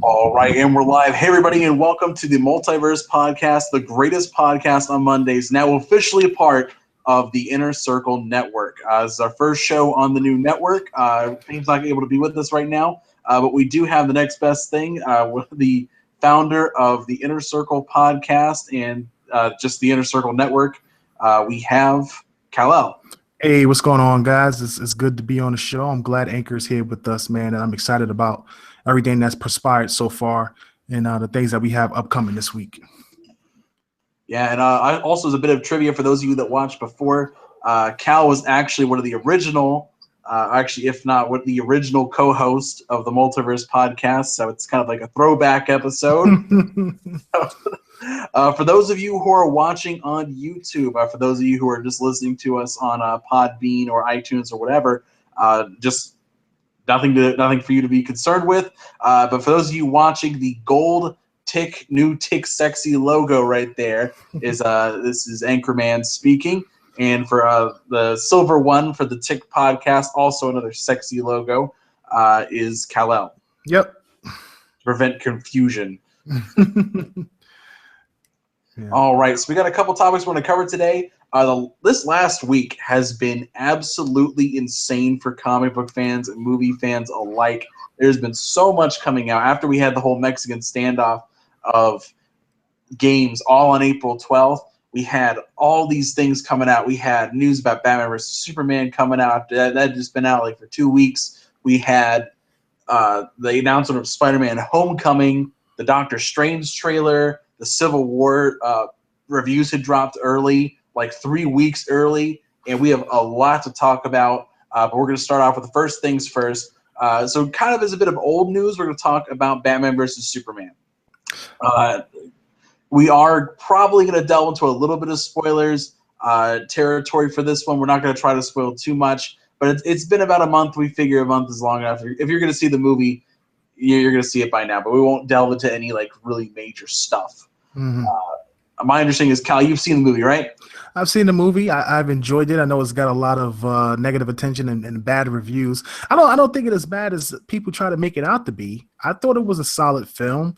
All right, and we're live. Hey, everybody, and welcome to the Multiverse Podcast, the greatest podcast on Mondays, now officially a part of the Inner Circle Network. This is our first show on the new network. Fame's not able to be with us right now, but we do have the next best thing with the founder of the Inner Circle Podcast and just the Inner Circle Network. We have Kal. Hey, what's going on, guys? It's good to be on the show. I'm glad Anchor's here with us, man, and I'm excited about everything that's perspired so far and the things that we have upcoming this week. Yeah, and I also, as a bit of trivia for those of you that watched before, Kal was actually one of the original, if not what the original co-host of the Multiverse Podcast, so it's kind of like a throwback episode. For those of you who are watching on YouTube, for those of you who are just listening to us on Podbean or iTunes or whatever, just nothing for you to be concerned with. But for those of you watching, the gold new TiC sexy logo right there is this is Anchorman speaking, and for the silver one for the TiC Podcast, also another sexy logo, is Kal. Yep. To prevent confusion. Yeah. All right, so we got a couple topics we're going to cover today. This last week has been absolutely insane for comic book fans and movie fans alike. There's been so much coming out after we had the whole Mexican standoff of games all on April 12th. We had all these things coming out. We had news about Batman vs. Superman coming out. That had just been out like for 2 weeks. We had the announcement of Spider-Man Homecoming, the Doctor Strange trailer, the Civil War reviews had dropped early, like 3 weeks early, and we have a lot to talk about. But we're going to start off with the first things first. So kind of as a bit of old news, we're going to talk about Batman versus Superman. We are probably going to delve into a little bit of spoilers territory for this one. We're not going to try to spoil too much, but it's been about a month. We figure a month is long enough. If you're going to see the movie, you're going to see it by now, but we won't delve into any like really major stuff. Mm-hmm. My understanding is, Kal, you've seen the movie, right? I've seen the movie. I've enjoyed it. I know it's got a lot of negative attention and bad reviews. I don't think it's as bad as people try to make it out to be. I thought it was a solid film.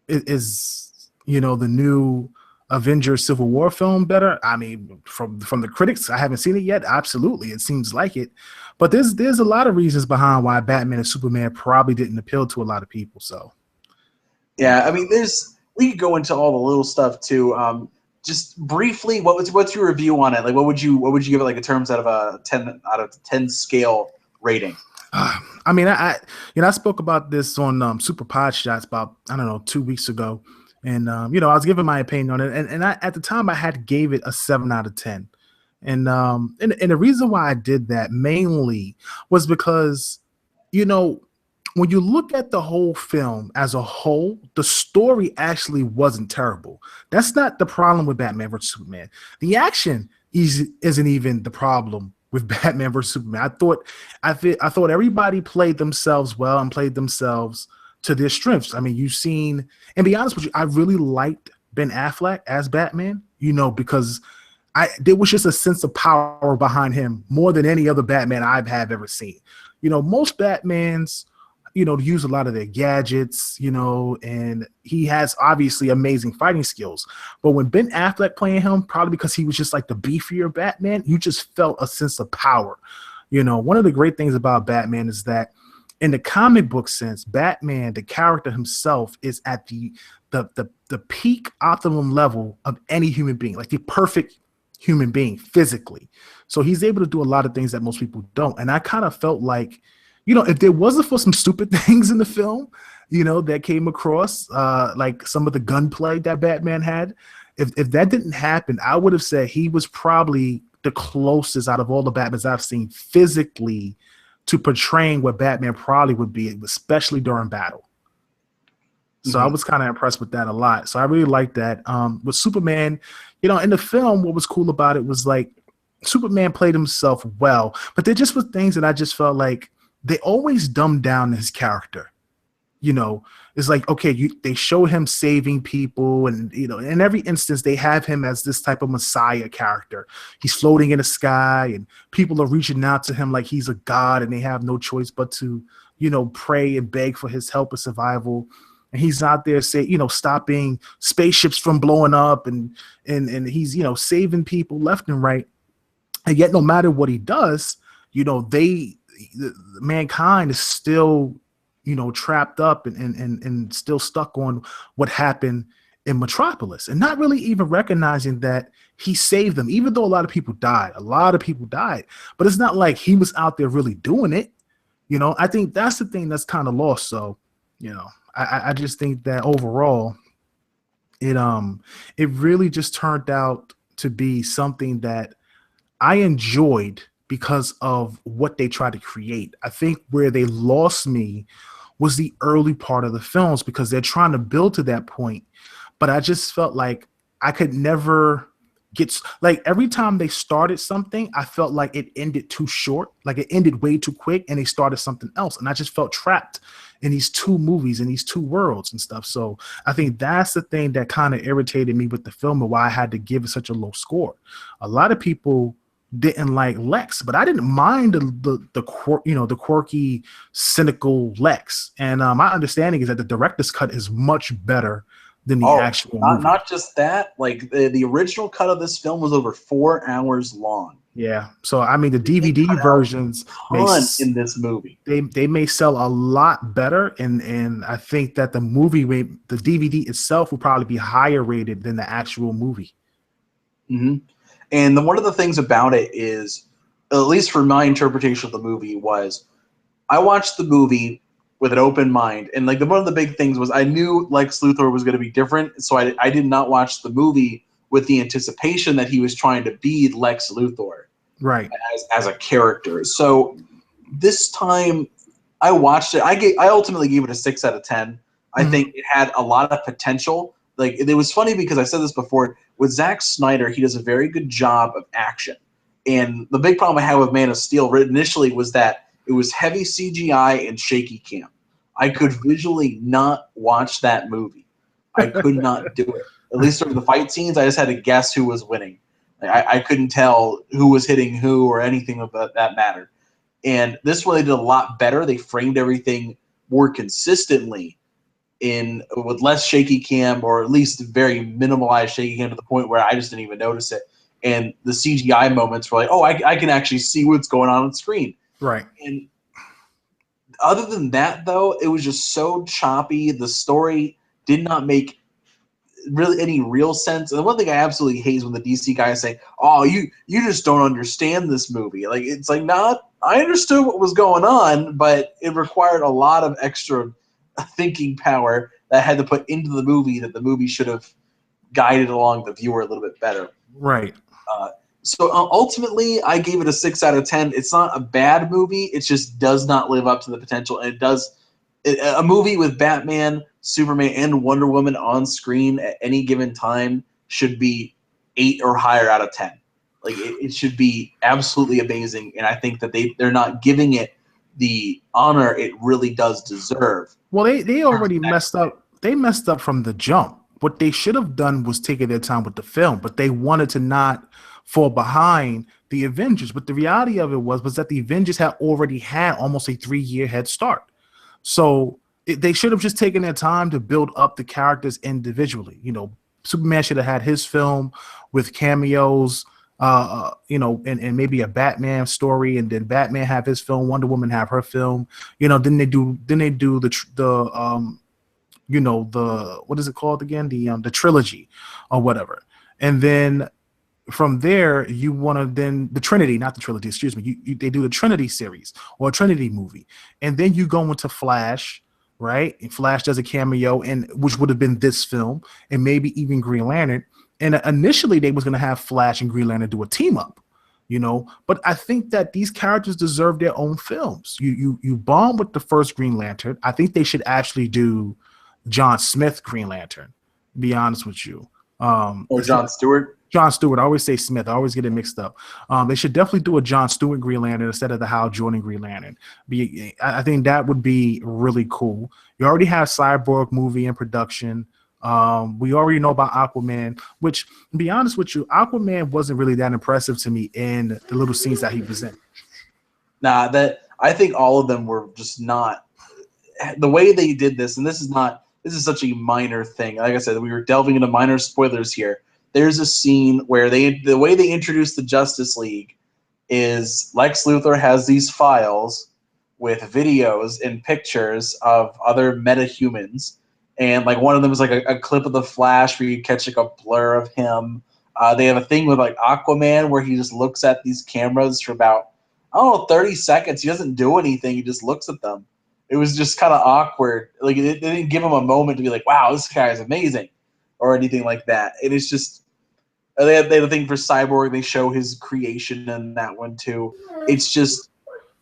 It is, the new Avengers Civil War film better? I mean, from the critics, I haven't seen it yet. Absolutely, it seems like it. But there's a lot of reasons behind why Batman and Superman probably didn't appeal to a lot of people. So, yeah, I mean, we could go into all the little stuff too. Just briefly, what's your review on it? Like, what would you give it, like in terms out of a 10 out of 10 scale rating? I mean, I spoke about this on Super Pod Shots about 2 weeks ago, and I was giving my opinion on it, and I, at the time I had gave it a 7 out of 10, and the reason why I did that mainly was because when you look at the whole film as a whole, the story actually wasn't terrible. That's not the problem with Batman vs. Superman. The action isn't even the problem with Batman vs. Superman. I thought everybody played themselves well and played themselves to their strengths. I mean, and be honest with you, I really liked Ben Affleck as Batman, because there was just a sense of power behind him more than any other Batman I've ever seen. Most Batmans, use a lot of their gadgets, and he has obviously amazing fighting skills. But when Ben Affleck playing him, probably because he was just like the beefier Batman, you just felt a sense of power. One of the great things about Batman is that in the comic book sense, Batman, the character himself, is at the peak optimum level of any human being, like the perfect human being physically. So he's able to do a lot of things that most people don't. And I kind of felt like, if there wasn't for some stupid things in the film, that came across, like some of the gunplay that Batman had, if that didn't happen, I would have said he was probably the closest out of all the Batmans I've seen physically to portraying what Batman probably would be, especially during battle. So I was kind of impressed with that a lot. So I really liked that. With Superman, in the film, what was cool about it was like Superman played himself well, but there just was things that I just felt like they always dumbed down his character. it's like, okay, they show him saving people, and in every instance they have him as this type of messiah character. He's floating in the sky, and people are reaching out to him like he's a god, and they have no choice but to pray and beg for his help or survival. And he's out there stopping spaceships from blowing up, and he's saving people left and right. And yet, no matter what he does, mankind is still trapped up and still stuck on what happened in Metropolis, and not really even recognizing that he saved them, even though a lot of people died. But it's not like he was out there really doing it. I think that's the thing that's kind of lost. So, I just think that overall, it really just turned out to be something that I enjoyed because of what they tried to create. I think where they lost me was the early part of the films, because they're trying to build to that point. But I just felt like I could never like every time they started something, I felt like it ended too short, like it ended way too quick, and they started something else. And I just felt trapped in these two movies, in these two worlds and stuff. So I think that's the thing that kind of irritated me with the film, and why I had to give it such a low score. A lot of people didn't like Lex, but I didn't mind the quirky, cynical Lex. And my understanding is that the director's cut is much better than the actual movie. Not just that, like the original cut of this film was over 4 hours long. Yeah. So I mean, the DVD versions in this movie, they may sell a lot better, and I think that the DVD itself will probably be higher rated than the actual movie. Mm-hmm. And one of the things about it is, at least for my interpretation of the movie, was I watched the movie with an open mind, and like one of the big things was I knew Lex Luthor was going to be different, so I did not watch the movie with the anticipation that he was trying to be Lex Luthor, right, as a character. So this time I watched it. I ultimately gave it a 6 out of 10. I think it had a lot of potential. Like, it was funny because I said this before, with Zack Snyder, he does a very good job of action. And the big problem I had with Man of Steel initially was that it was heavy CGI and shaky cam. I could visually not watch that movie. I could not do it. At least during the fight scenes, I just had to guess who was winning. I couldn't tell who was hitting who or anything of that matter. And this one, they did a lot better. They framed everything more consistently with less shaky cam, or at least very minimalized shaky cam, to the point where I just didn't even notice it. And the CGI moments were like, oh, I can actually see what's going on screen. Right. And other than that, though, it was just so choppy. The story did not make really any real sense. And the one thing I absolutely hate is when the DC guys say, oh, you just don't understand this movie. Like, it's like, nah, I understood what was going on, but it required a lot of extra thinking power that I had to put into the movie, that the movie should have guided along the viewer a little bit better. Right. So ultimately, I gave it a 6 out of 10. It's not a bad movie. It just does not live up to the potential. And a movie with Batman, Superman, and Wonder Woman on screen at any given time should be 8 or higher out of 10. Like, it should be absolutely amazing. And I think that they're not giving it the honor it really does deserve. Well, they already messed up. They messed up from the jump. What they should have done was taking their time with the film, but they wanted to not fall behind the Avengers. But the reality of it was that the Avengers had already had almost a 3-year head start. So they should have just taken their time to build up the characters individually. Superman should have had his film with cameos, and maybe a Batman story, and then Batman have his film, Wonder Woman have her film. Then they do the what is it called again? The trilogy or whatever. And then from there, you want to then the Trinity, not the trilogy, excuse me. They do the Trinity series or a Trinity movie. And then you go into Flash, right? And Flash does a cameo, which would have been this film, and maybe even Green Lantern. And initially they was going to have Flash and Green Lantern do a team up, but I think that these characters deserve their own films. You bomb with the first Green Lantern. I think they should actually do John Smith Green Lantern, to be honest with you. Or John Stewart. John Stewart. I always say Smith. I always get it mixed up. They should definitely do a John Stewart Green Lantern instead of the Hal Jordan Green Lantern. I think that would be really cool. You already have Cyborg movie in production. We already know about Aquaman, which, to be honest with you, Aquaman wasn't really that impressive to me in the little scenes that he was in. Nah, I think all of them were just not the way they did this, and this is such a minor thing. Like I said, we were delving into minor spoilers here. There's a scene where the way they introduced the Justice League is Lex Luthor has these files with videos and pictures of other metahumans, and like one of them is like a clip of the Flash where you catch like a blur of him. They have a thing with like Aquaman where he just looks at these cameras for about 30 seconds. He doesn't do anything. He just looks at them. It was just kind of awkward. Like they didn't give him a moment to be like, "Wow, this guy is amazing," or anything like that. And it's just they have a thing for Cyborg. They show his creation in that one too. It's just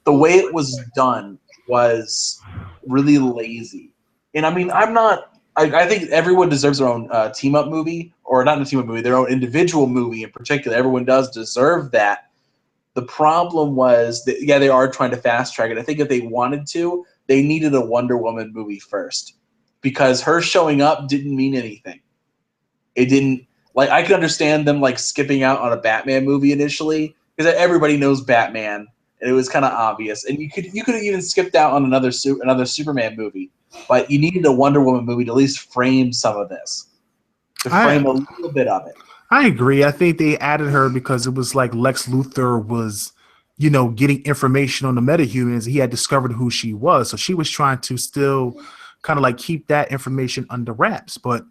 the way it was done was really lazy. And I mean, I think everyone deserves their own team up movie, or not a team up movie, their own individual movie in particular. Everyone does deserve that. The problem was that, yeah, they are trying to fast track it. I think if they wanted to, they needed a Wonder Woman movie first, because her showing up didn't mean anything. It didn't, like, I could understand them like skipping out on a Batman movie initially because everybody knows Batman and it was kind of obvious. And you could have even skipped out on another Superman movie, but you needed a Wonder Woman movie to at least frame some of this, to frame a little bit of it. I agree. I think they added her because it was like Lex Luthor was, getting information on the metahumans. He had discovered who she was. So she was trying to still kind of like keep that information under wraps. But,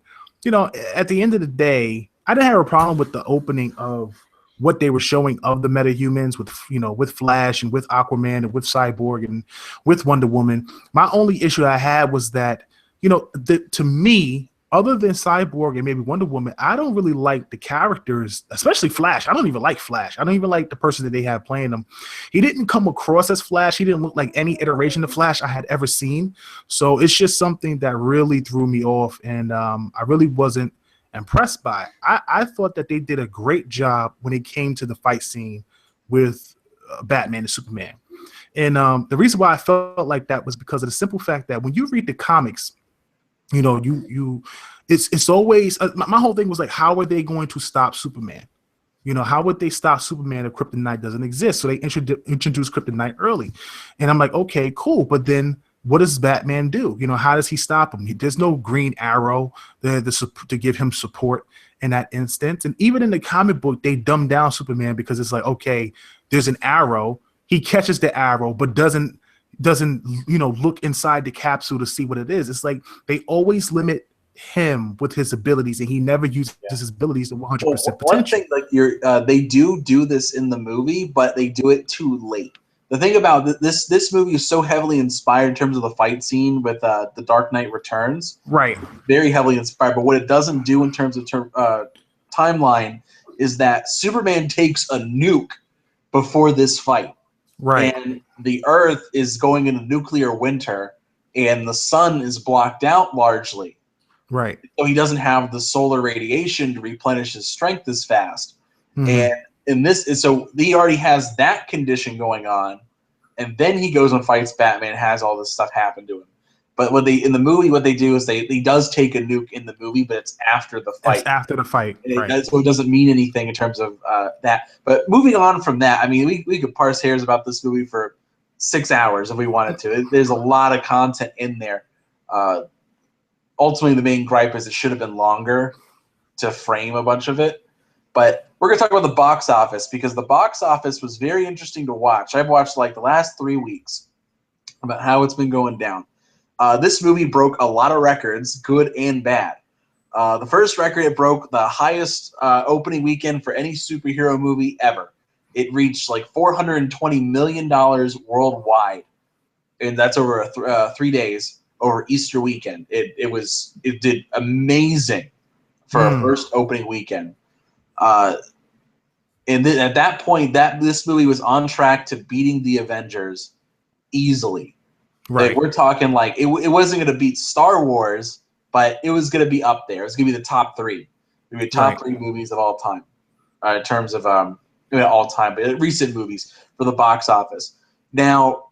at the end of the day, I didn't have a problem with the opening of what they were showing of the metahumans with Flash and with Aquaman and with Cyborg and with Wonder Woman. My only issue I had was that, to me, other than Cyborg and maybe Wonder Woman, I don't really like the characters, especially Flash. I don't even like Flash. I don't even like the person that they have playing him. He didn't come across as Flash. He didn't look like any iteration of Flash I had ever seen. So it's just something that really threw me off, and I really wasn't impressed by it. I thought that they did a great job when it came to the fight scene with Batman and Superman. And the reason why I felt like that was because of the simple fact that when you read the comics, it's always my whole thing was like, how are they going to stop Superman? How would they stop Superman if kryptonite doesn't exist? So they introduce kryptonite early, and I'm like, okay, cool. But then what does Batman do? How does he stop him? There's no Green Arrow there to give him support in that instance. And even in the comic book, they dumb down Superman because it's like, okay, there's an arrow. He catches the arrow, but doesn't look inside the capsule to see what it is. It's like they always limit him with his abilities, and he never uses his abilities to 100% potential. One thing, like they do this in the movie, but they do it too late. The thing about this movie is so heavily inspired in terms of the fight scene with The Dark Knight Returns. Right. Very heavily inspired, but what it doesn't do in terms of timeline is that Superman takes a nuke before this fight. Right. And the Earth is going into nuclear winter, and the sun is blocked out largely. Right. So he doesn't have the solar radiation to replenish his strength as fast. Mm-hmm. And in this, so he already has that condition going on, and then he goes and fights Batman, has all this stuff happen to him. But in the movie, what they do is he does take a nuke in the movie, but it's after the fight. It's after the fight. Right. So it doesn't mean anything in terms of that. But moving on from that, I mean, we could parse hairs about this movie for 6 hours if we wanted to. There's a lot of content in there. Ultimately, the main gripe is it should have been longer to frame a bunch of it. But we're going to talk about the box office, because the box office was very interesting to watch. I've watched like the last 3 weeks about how it's been going down. This movie broke a lot of records, good and bad. The first record, it broke the highest opening weekend for any superhero movie ever. It reached like $420 million worldwide, and that's over 3 days over Easter weekend. It did amazing for a first opening weekend. And then at that point, this movie was on track to beating the Avengers easily. Right. Like, we're talking like it wasn't going to beat Star Wars, but it was going to be up there. It was going to be the top 3. It would be the top 3 movies of all time. in terms of all time, but recent movies for the box office. Now,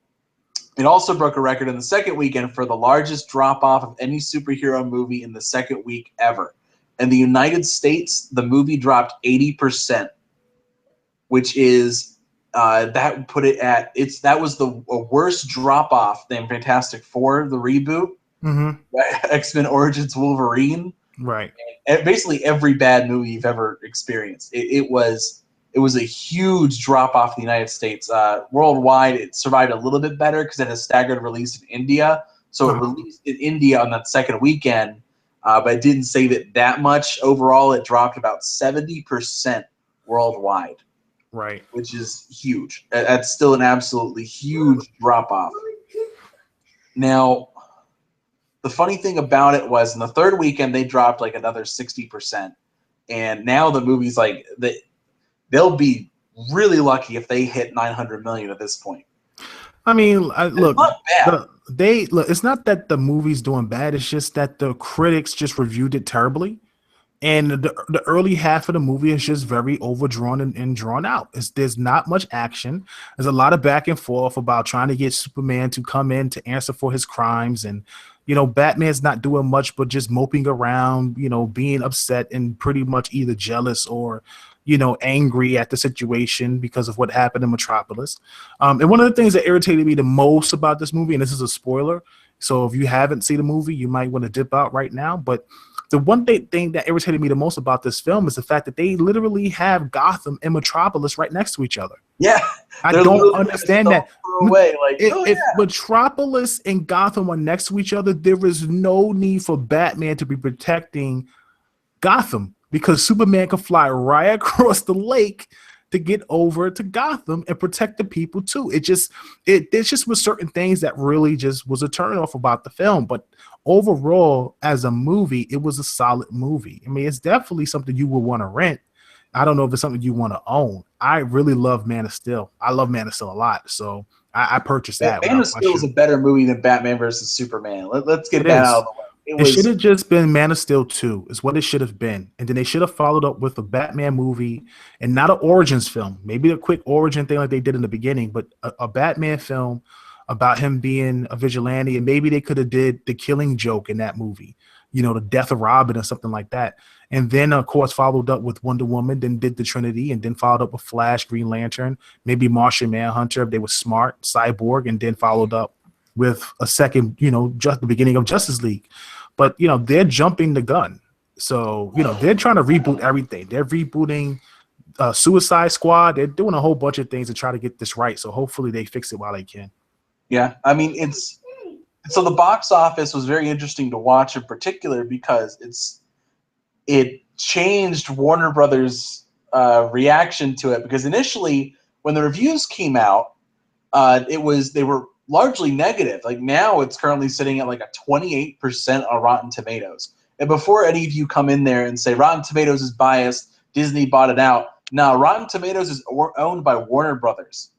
it also broke a record in the second weekend for the largest drop-off of any superhero movie in the second week ever. In the United States, the movie dropped 80%, which is that put it at that was the worst drop-off than Fantastic Four, the reboot, X-Men Origins Wolverine, right? And basically every bad movie you've ever experienced. It was a huge drop off in the United States. Worldwide, it survived a little bit better because it had a staggered release in India. So it released in India on that second weekend, but it didn't save it that much. Overall, it dropped about 70% worldwide. Right. Which is huge. That's still an absolutely huge drop off. Now, the funny thing about it was in the third weekend, they dropped like another 60%. And now the movie's like, they'll be really lucky if they hit 900 million at this point. I mean, look, it's not it's not that the movie's doing bad. It's just that the critics just reviewed it terribly. And the early half of the movie is just very overdrawn and drawn out. There's not much action. There's a lot of back and forth about trying to get Superman to come in to answer for his crimes. And, Batman's not doing much but just moping around, being upset and pretty much either jealous or, angry at the situation because of what happened in Metropolis. And one of the things that irritated me the most about this movie, and this is a spoiler, so if you haven't seen the movie, you might want to dip out right now, but the one thing that irritated me the most about this film is the fact that they literally have Gotham and Metropolis right next to each other. Yeah. I don't understand that. If Metropolis and Gotham are next to each other, there is no need for Batman to be protecting Gotham because Superman can fly right across the lake to get over to Gotham and protect the people too. It just was certain things that really just was a turnoff about the film. But overall, as a movie, it was a solid movie. I mean, it's definitely something you would want to rent. I don't know if it's something you want to own. I really love Man of Steel. I love Man of Steel a lot, so I purchased that. Man of Steel is a better movie than Batman versus Superman. Let's get that out of the way. It should have just been Man of Steel 2 is what it should have been. And then they should have followed up with a Batman movie and not an Origins film. Maybe a quick origin thing like they did in the beginning, but a Batman film about him being a vigilante. And maybe they could have did the Killing Joke in that movie, the death of Robin or something like that. And then, of course, followed up with Wonder Woman, then did the Trinity, and then followed up with Flash, Green Lantern, maybe Martian Manhunter if they were smart, Cyborg, and then followed up with a second, just the beginning of Justice League. But, they're jumping the gun. So, they're trying to reboot everything. They're rebooting Suicide Squad. They're doing a whole bunch of things to try to get this right. So hopefully they fix it while they can. Yeah. I mean, so the box office was very interesting to watch in particular because it changed Warner Brothers' reaction to it. Because initially, when the reviews came out, they were largely negative. Like now it's currently sitting at like a 28% on Rotten Tomatoes. And before any of you come in there and say Rotten Tomatoes is biased, Disney bought it out. No, Rotten Tomatoes is owned by Warner Brothers.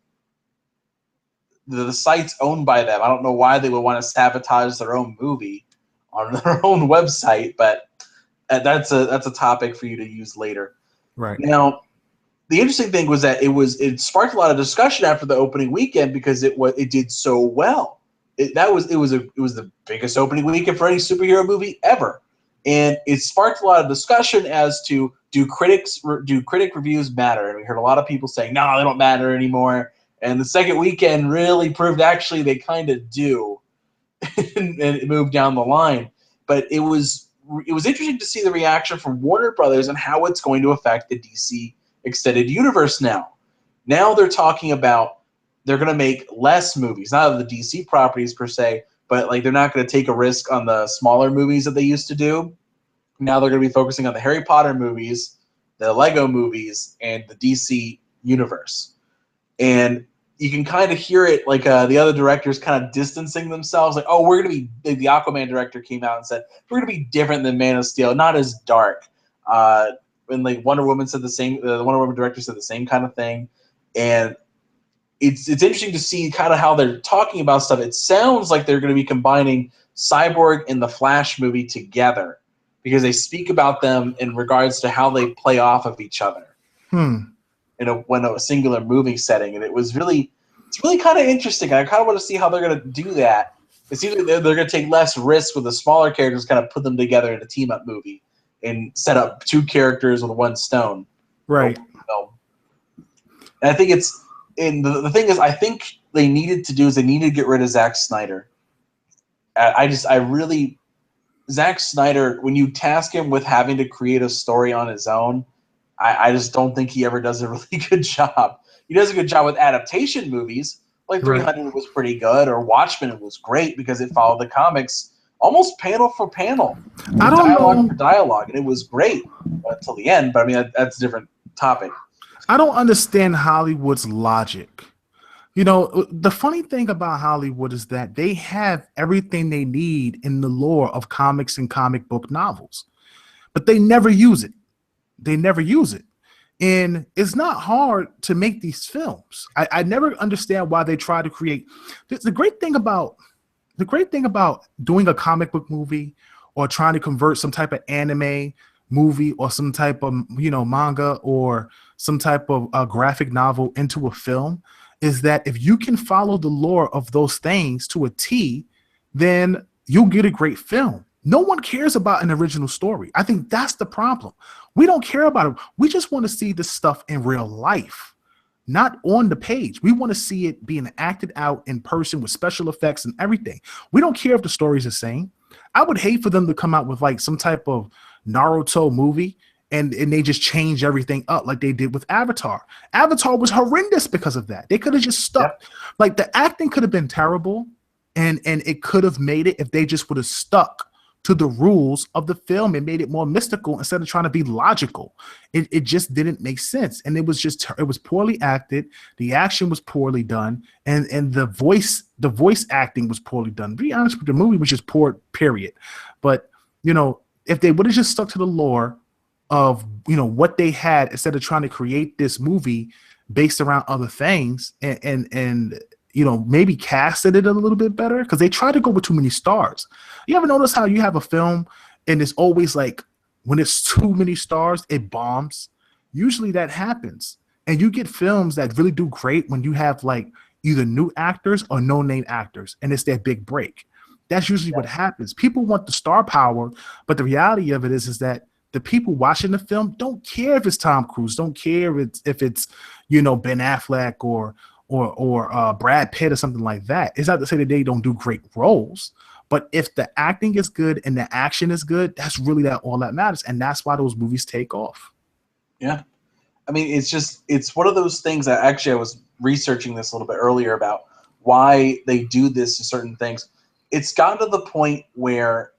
The site's owned by them. I don't know why they would want to sabotage their own movie on their own website, but that's a topic for you to use later. Right. Now, the interesting thing was that it sparked a lot of discussion after the opening weekend because it did so well. It was the biggest opening weekend for any superhero movie ever, and it sparked a lot of discussion as to do critic reviews matter? And we heard a lot of people saying no, they don't matter anymore. And the second weekend really proved actually they kind of do, and it moved down the line. But it was interesting to see the reaction from Warner Brothers and how it's going to affect the DC extended universe now. Now they're talking about they're going to make less movies, not of the DC properties per se, but like they're not going to take a risk on the smaller movies that they used to do. Now they're going to be focusing on the Harry Potter movies, the Lego movies, and the DC universe. And you can kind of hear it like the other directors kind of distancing themselves. Like, oh, we're going to be – the Aquaman director came out and said, we're going to be different than Man of Steel, not as dark. And like Wonder Woman said the same. The Wonder Woman director said the same kind of thing, and it's interesting to see kind of how they're talking about stuff. It sounds like they're going to be combining Cyborg and the Flash movie together because they speak about them in regards to how they play off of each other. in a singular movie setting, and it's really kind of interesting. I kind of want to see how they're going to do that. It seems like they're going to take less risks with the smaller characters, kind of put them together in a team up movie and set up two characters with one stone. Right. And I think the thing is, I think they needed to get rid of Zack Snyder. Zack Snyder, when you task him with having to create a story on his own, I just don't think he ever does a really good job. He does a good job with adaptation movies. Like 300 was pretty good, or Watchmen was great because it followed the comics almost panel for panel, dialogue for dialogue, and it was great until the end. But I mean, that's a different topic. I don't understand Hollywood's logic. You know, the funny thing about Hollywood is that they have everything they need in the lore of comics and comic book novels, but they never use it. And it's not hard to make these films. I never understand why they try to create. The great thing about doing a comic book movie or trying to convert some type of anime movie or some type of manga or some type of graphic novel into a film is that if you can follow the lore of those things to a T, then you'll get a great film. No one cares about an original story. I think that's the problem. We don't care about it. We just want to see this stuff in real life, not on the page. We want to see it being acted out in person with special effects and everything. We don't care if the story's the same. I would hate for them to come out with like some type of Naruto movie and they just change everything up like they did with Avatar. Avatar was horrendous because of that. They could have just stuck. Yep. Like the acting could have been terrible and it could have made it if they just would have stuck to the rules of the film and made it more mystical instead of trying to be logical. It just didn't make sense. And it was poorly acted. The action was poorly done. And the voice acting was poorly done. To be honest with you, the movie was just poor, period. But, if they would have just stuck to the lore of, what they had instead of trying to create this movie based around other things and maybe casted it a little bit better because they try to go with too many stars. You ever notice how you have a film and it's always like when it's too many stars, it bombs? Usually that happens. And you get films that really do great when you have like either new actors or no-name actors and it's their big break. That's usually what happens. People want the star power, but the reality of it is that the people watching the film don't care if it's Tom Cruise, don't care if it's Ben Affleck or Brad Pitt or something like that. It's not to say that they don't do great roles, but if the acting is good and the action is good, that's really all that matters. And that's why those movies take off. Yeah. I mean, it's one of those things that actually I was researching this a little bit earlier about why they do this to certain things. It's gotten to the point where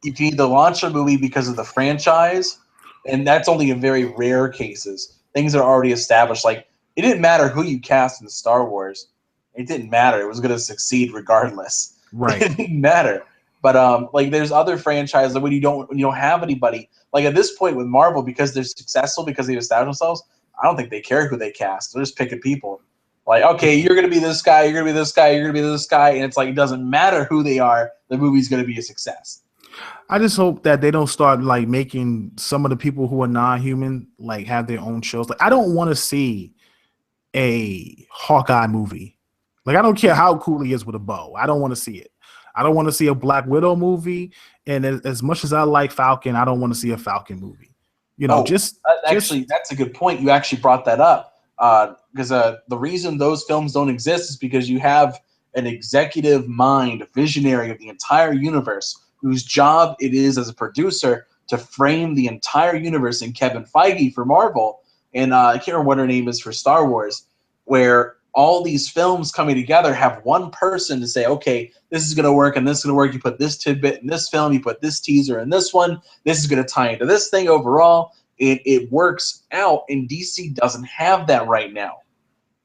you can either launch a movie because of the franchise, and that's only in very rare cases. Things are already established. Like, it didn't matter who you cast in Star Wars. It didn't matter. It was going to succeed regardless. Right. It didn't matter. But like, there's other franchises that when you don't have anybody, like at this point with Marvel, because they're successful, because they've established themselves, I don't think they care who they cast. They're just picking people. Like, okay, you're going to be this guy, you're going to be this guy, you're going to be this guy, and it's like it doesn't matter who they are. The movie's going to be a success. I just hope that they don't start like making some of the people who are non-human like have their own shows. Like, I don't want to see a Hawkeye movie. Like, I don't care how cool he is with a bow. I don't want to see it. I don't want to see a Black Widow movie. And as much as I like Falcon, I don't want to see a Falcon movie. Actually, that's a good point. You actually brought that up. Because the reason those films don't exist is because you have an executive mind, a visionary of the entire universe, whose job it is as a producer to frame the entire universe, in Kevin Feige for Marvel, and I can't remember what her name is for Star Wars, where all these films coming together have one person to say, okay, this is going to work and this is going to work. You put this tidbit in this film, you put this teaser in this one, this is going to tie into this thing overall. It works out, and DC doesn't have that right now.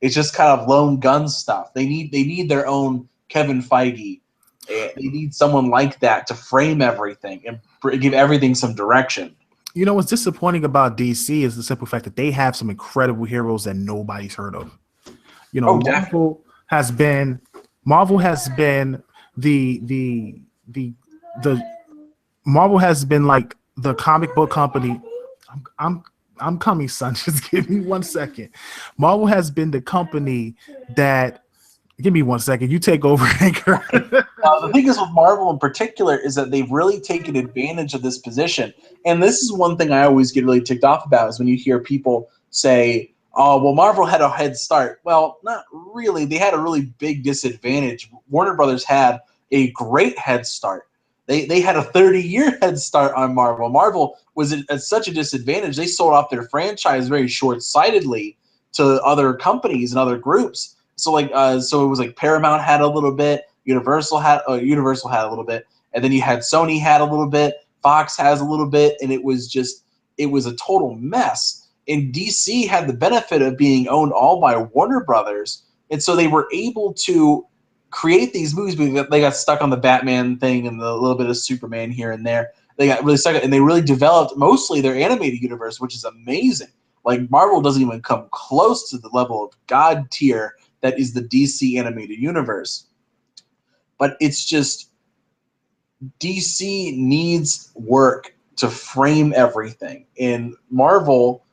It's just kind of lone gun stuff. They need their own Kevin Feige. They need someone like that to frame everything and give everything some direction. What's disappointing about DC is the simple fact that they have some incredible heroes that nobody's heard of. Marvel has been the Marvel has been like the comic book company. I'm I'm coming, son. Just give me 1 second. Marvel has been the company that. Give me 1 second. You take over, Anchor. The thing is with Marvel in particular is that they've really taken advantage of this position. And this is one thing I always get really ticked off about is when you hear people say, oh, well, Marvel had a head start. Well, not really. They had a really big disadvantage. Warner Brothers had a great head start. They had a 30-year head start on Marvel. Marvel was at such a disadvantage. They sold off their franchise very short-sightedly to other companies and other groups. So so it was like Paramount had a little bit, Universal had a little bit, and then you had Sony had a little bit, Fox has a little bit, and it was a total mess. And DC had the benefit of being owned all by Warner Brothers, and so they were able to create these movies. But they got stuck on the Batman thing and a little bit of Superman here and there. They got really stuck, and they really developed mostly their animated universe, which is amazing. Like Marvel doesn't even come close to the level of God tier that is the DC animated universe. But it's just DC needs work to frame everything. And Marvel,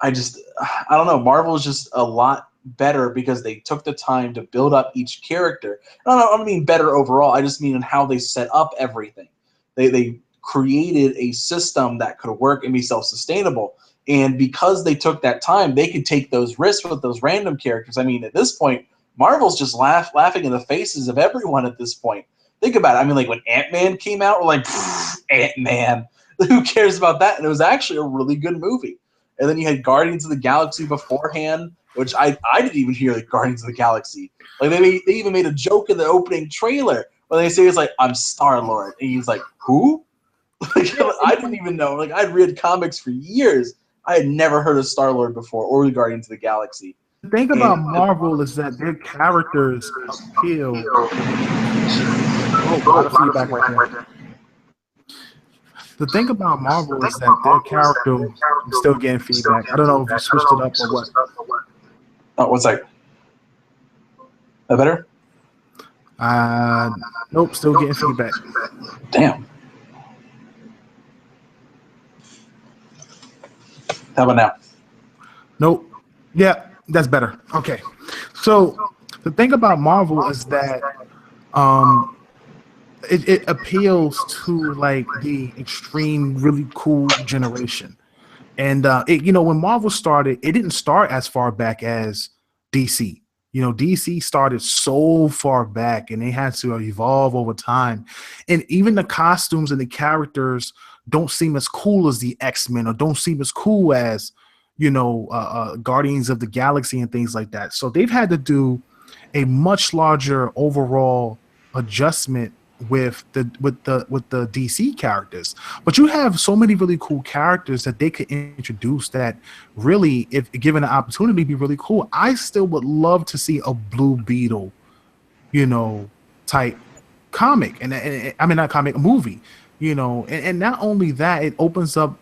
I don't know. Marvel is just a lot better because they took the time to build up each character. I don't mean better overall. I just mean in how they set up everything. They created a system that could work and be self-sustainable. And because they took that time, they could take those risks with those random characters. I mean, at this point, Marvel's just laughing in the faces of everyone at this point. Think about it. I mean, like when Ant-Man came out, we're like, Ant-Man. Who cares about that? And it was actually a really good movie. And then you had Guardians of the Galaxy beforehand, which I didn't even hear like Guardians of the Galaxy. Like they even made a joke in the opening trailer when they say it's like, I'm Star-Lord. And he's like, who? Like, I didn't even know. Like I'd read comics for years. I had never heard of Star-Lord before or the Guardians of the Galaxy. The thing about Marvel is that their characters appeal. Oh, a lot of feedback right there. The thing about Marvel is that their character is still getting feedback. I don't know if you switched it up or what. Oh, what's that? That better? Nope, still getting feedback. Damn. How about now? Nope. Yeah, that's better. Okay. So the thing about Marvel is that it appeals to like the extreme, really cool generation. And when Marvel started, it didn't start as far back as DC. DC started so far back, and they had to evolve over time. And even the costumes and the characters don't seem as cool as the X-Men, or don't seem as cool as Guardians of the Galaxy and things like that. So they've had to do a much larger overall adjustment with the DC characters. But you have so many really cool characters that they could introduce that really, if given the opportunity, be really cool. I still would love to see a Blue Beetle, type comic, and I mean not comic, movie, and not only that, it opens up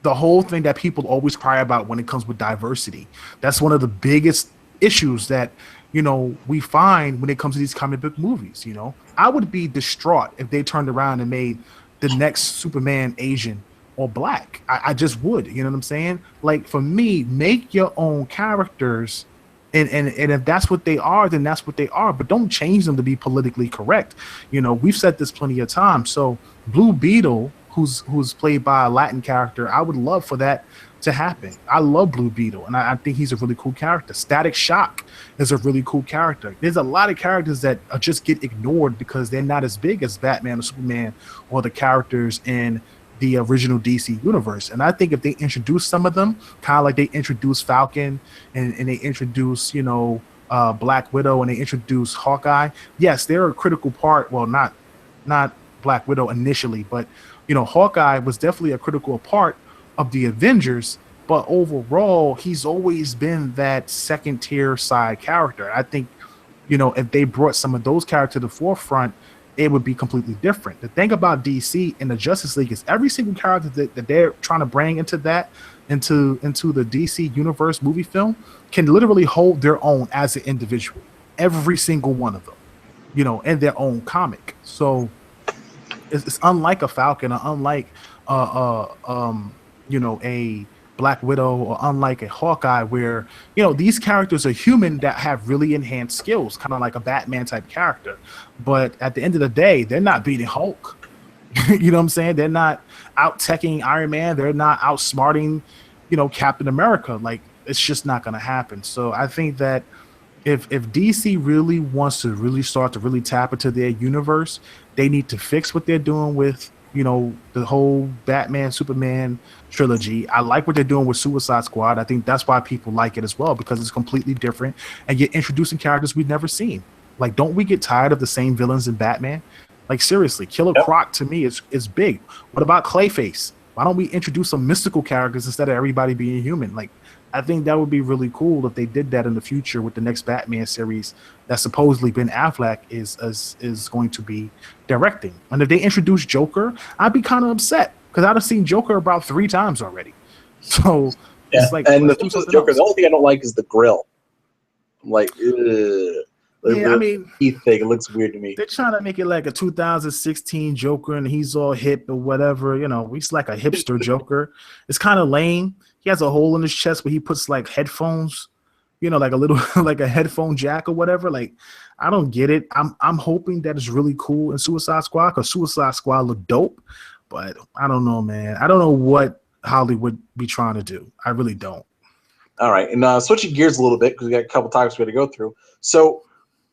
the whole thing that people always cry about when it comes with diversity. That's one of the biggest issues that we find when it comes to these comic book movies. I would be distraught if they turned around and made the next Superman Asian or black. I just would. You know what I'm saying? Like, for me, make your own characters, and if that's what they are, then that's what they are. But don't change them to be politically correct. We've said this plenty of times. So Blue Beetle, who's played by a Latin character, I would love for that to happen. I love Blue Beetle, and I think he's a really cool character. Static Shock is a really cool character. There's a lot of characters that just get ignored because they're not as big as Batman or Superman or the characters in the original DC universe. And I think if they introduce some of them, kind of like they introduced Falcon and they introduce, Black Widow, and they introduce Hawkeye. Yes, they're a critical part. Well, not Black Widow initially, but Hawkeye was definitely a critical part of the Avengers, but overall he's always been that second tier side character. I think if they brought some of those characters to the forefront, it would be completely different. The thing about DC and the Justice League is every single character that they're trying to bring into the DC universe movie film can literally hold their own as an individual, every single one of them, in their own comic. So it's unlike a Falcon, or unlike a Black Widow or unlike a Hawkeye, where these characters are human that have really enhanced skills, kind of like a Batman type character. But at the end of the day, they're not beating Hulk. You know what I'm saying? They're not out teching Iron Man. They're not outsmarting, Captain America. Like, it's just not going to happen. So I think that if DC really wants to really start to really tap into their universe, they need to fix what they're doing with the whole Batman Superman trilogy. I like what they're doing with Suicide Squad. I think that's why people like it as well, because it's completely different and you're introducing characters we've never seen. Like, don't we get tired of the same villains in Batman? Like, seriously, Killer Croc to me is big. What about Clayface? Why don't we introduce some mystical characters instead of everybody being human? Like, I think that would be really cool if they did that in the future with the next Batman series that supposedly Ben Affleck is going to be directing. And if they introduce Joker, I'd be kind of upset because I'd have seen Joker about 3 times already. So it's like, and the thing with Joker, the only thing I don't like is the grill. I'm like, ugh. Yeah, I mean, teeth thing, it looks weird to me. They're trying to make it like a 2016 Joker, and he's all hip or whatever. He's like a hipster Joker. It's kind of lame. He has a hole in his chest where he puts like headphones, like a little like a headphone jack or whatever. Like, I don't get it. I'm hoping that it's really cool in Suicide Squad because Suicide Squad look dope, but I don't know, man. I don't know what Hollywood be trying to do. I really don't. All right, and switching gears a little bit because we got a couple topics we got to go through. So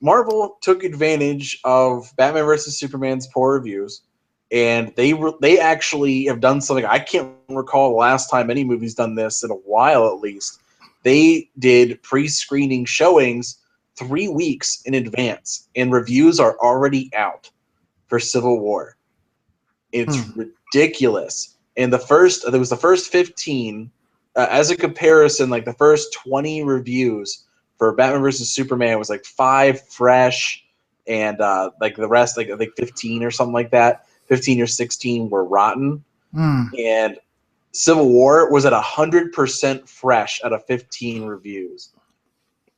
Marvel took advantage of Batman vs. Superman's poor reviews, and they actually have done something I can't recall the last time any movie's done this in a while at least. They did pre-screening showings 3 weeks in advance, and reviews are already out for Civil War. It's ridiculous. And there was the first 15, as a comparison, like the first 20 reviews for Batman vs. Superman was like 5 fresh, and like the rest, like I think 15 or something like that, 15 or 16 were rotten. And Civil War was at 100% fresh out of 15 reviews.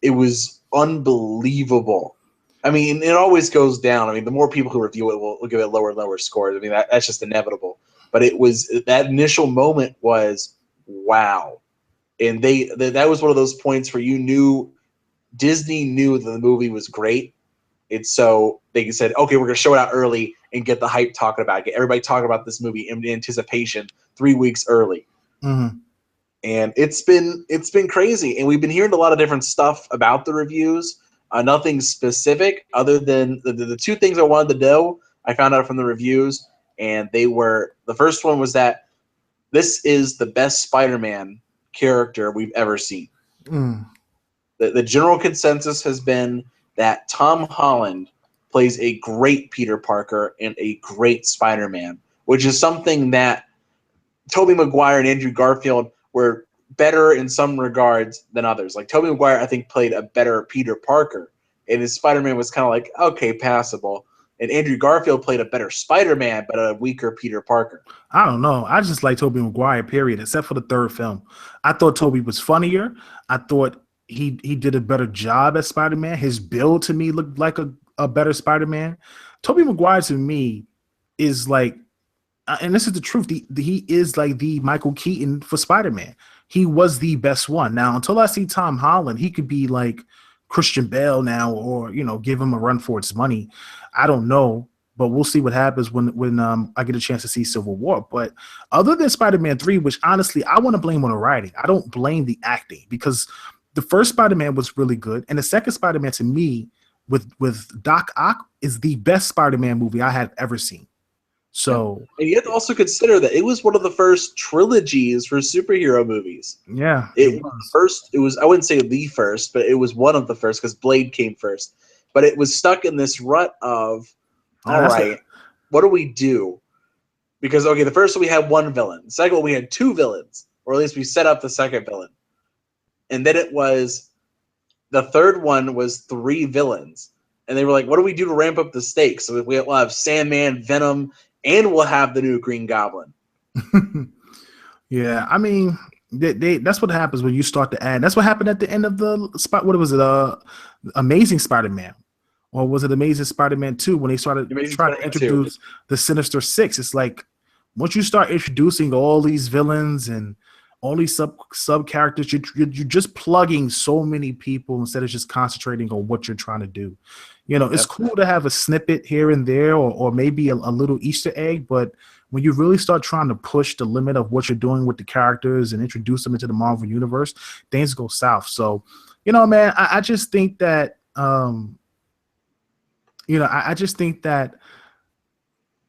It was unbelievable. I mean, it always goes down. I mean, the more people who review it will give it lower and lower scores. I mean, that's just inevitable. But it was that initial moment was wow, and that was one of those points where Disney knew that the movie was great, and so they said, okay, we're going to show it out early and get the hype talking about it. Get everybody talking about this movie in anticipation 3 weeks early. Mm-hmm. And it's been crazy. And we've been hearing a lot of different stuff about the reviews. Nothing specific other than the 2 things I wanted to know I found out from the reviews, and the first one was that this is the best Spider-Man character we've ever seen. The general consensus has been that Tom Holland plays a great Peter Parker and a great Spider-Man, which is something that Tobey Maguire and Andrew Garfield were better in some regards than others. Like Tobey Maguire, I think, played a better Peter Parker, and his Spider-Man was kind of like, okay, passable. And Andrew Garfield played a better Spider-Man, but a weaker Peter Parker. I don't know. I just like Tobey Maguire, period, except for the 3rd film. I thought Tobey was funnier. I thought he did a better job as Spider-Man. His build to me looked like a better Spider-Man. Tobey Maguire to me is like, and this is the truth, he is like the Michael Keaton for Spider-Man. He was the best one. Now, until I see Tom Holland, he could be like Christian Bale now, or give him a run for its money. I don't know, but we'll see what happens when I get a chance to see Civil War. But other than Spider-Man 3, which honestly I want to blame on the writing, I don't blame the acting, because the first Spider-Man was really good, and the second Spider-Man to me with Doc Ock is the best Spider-Man movie I have ever seen. So, and you have to also consider that it was one of the first trilogies for superhero movies. Yeah, it was first. It was, I wouldn't say the first, but it was one of the first because Blade came first. But it was stuck in this rut of, all right, what do we do? Because okay, the first one we had one villain. The second one we had 2 villains, or at least we set up the second villain, and then the third one was 3 villains, and they were like, what do we do to ramp up the stakes? So we'll have Sandman, Venom, and we'll have the new Green Goblin. Yeah, I mean, that's what happens when you start to add. That's what happened at the end of the spot. What was it? Amazing Spider-Man, or was it Amazing Spider-Man 2 when they started trying to introduce the Sinister Six? It's like once you start introducing all these villains and all these sub characters. You're just plugging so many people instead of just concentrating on what you're trying to do. It's cool to have a snippet here and there, or maybe a little Easter egg, but when you really start trying to push the limit of what you're doing with the characters and introduce them into the Marvel universe, things go south. So, man, I just think that, I just think that,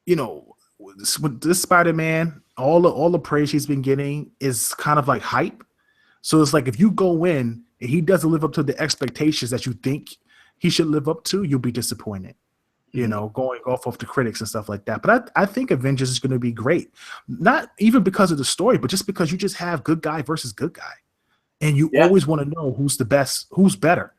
with this Spider-Man, all the praise he's been getting is kind of like hype. So it's like if you go in and he doesn't live up to the expectations that you think he should live up to, you'll be disappointed. Going off of the critics and stuff like that. But I think Avengers is going to be great. Not even because of the story, but just because you just have good guy versus good guy. And you always want to know who's the best, who's better.